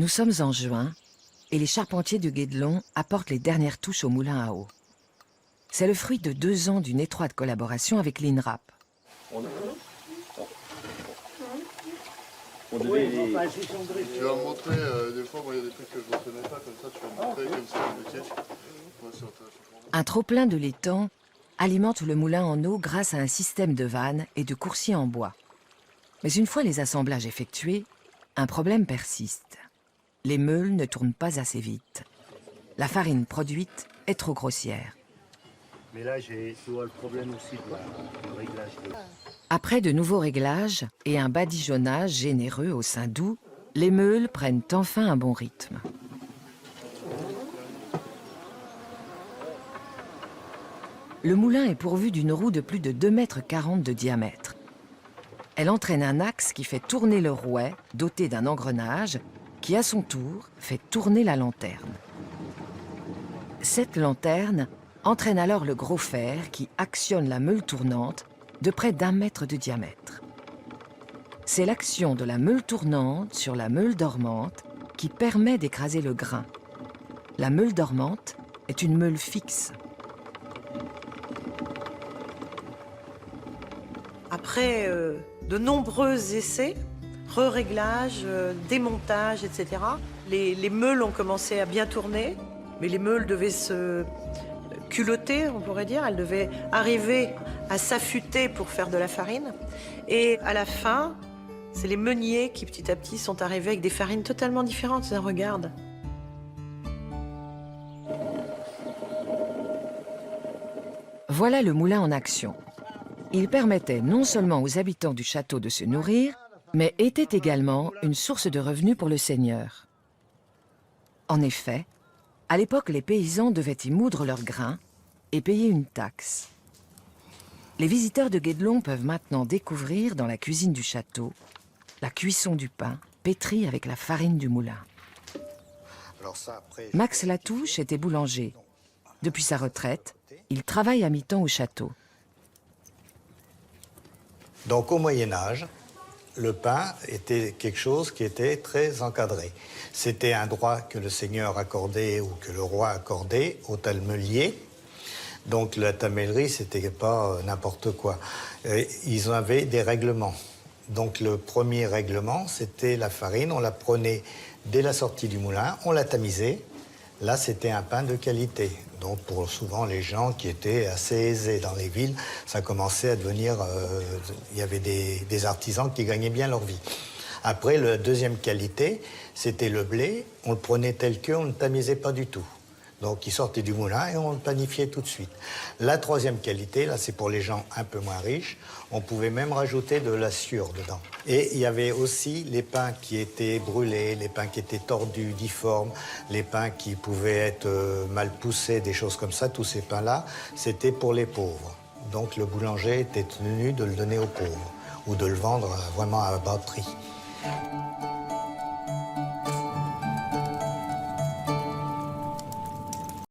Nous sommes en juin et les charpentiers de Guédelon apportent les dernières touches au moulin à eau. C'est le fruit de 2 ans d'une étroite collaboration avec l'INRAP. Tu vas me montrer, des fois, il y a des trucs que je ne connais pas, comme ça, tu vas me montrer comme c'est le métier. Ouais, c'est intéressant. Un trop-plein de l'étang alimente le moulin en eau grâce à un système de vannes et de coursiers en bois. Mais une fois les assemblages effectués, un problème persiste. Les meules ne tournent pas assez vite. La farine produite est trop grossière. Mais là, j'ai souvent le problème aussi du réglage. Après de nouveaux réglages et un badigeonnage généreux au sein doux, les meules prennent enfin un bon rythme. Le moulin est pourvu d'une roue de plus de 2,40 m de diamètre. Elle entraîne un axe qui fait tourner le rouet, doté d'un engrenage, qui à son tour fait tourner la lanterne. Cette lanterne entraîne alors le gros fer qui actionne la meule tournante de près d'1 mètre de diamètre. C'est l'action de la meule tournante sur la meule dormante qui permet d'écraser le grain. La meule dormante est une meule fixe. Après de nombreux essais, re-réglages, démontages, etc., les meules ont commencé à bien tourner, mais les meules devaient se culotter, on pourrait dire. Elles devaient arriver à s'affûter pour faire de la farine. Et à la fin, c'est les meuniers qui, petit à petit, sont arrivés avec des farines totalement différentes. Regarde. Voilà le moulin en action. Il permettait non seulement aux habitants du château de se nourrir, mais était également une source de revenus pour le seigneur. En effet, à l'époque, les paysans devaient y moudre leurs grains et payer une taxe. Les visiteurs de Guédelon peuvent maintenant découvrir dans la cuisine du château la cuisson du pain pétri avec la farine du moulin. Max Latouche était boulanger. Depuis sa retraite, il travaille à mi-temps au château. Donc au Moyen-Âge, le pain était quelque chose qui était très encadré. C'était un droit que le seigneur accordait ou que le roi accordait au talmelier. Donc la tamellerie, c'était pas n'importe quoi. Ils avaient des règlements. Donc le premier règlement, c'était la farine. On la prenait dès la sortie du moulin, on la tamisait. Là, c'était un pain de qualité. Donc pour souvent les gens qui étaient assez aisés dans les villes, ça commençait à devenir... il y avait des artisans qui gagnaient bien leur vie. Après, la deuxième qualité, c'était le blé. On le prenait tel que, on ne le tamisait pas du tout. Donc il sortait du moulin et on le panifiait tout de suite. La troisième qualité, là c'est pour les gens un peu moins riches, on pouvait même rajouter de la sciure dedans. Et il y avait aussi les pains qui étaient brûlés, les pains qui étaient tordus, difformes, les pains qui pouvaient être mal poussés, des choses comme ça. Tous ces pains-là, c'était pour les pauvres. Donc le boulanger était tenu de le donner aux pauvres ou de le vendre vraiment à bas prix.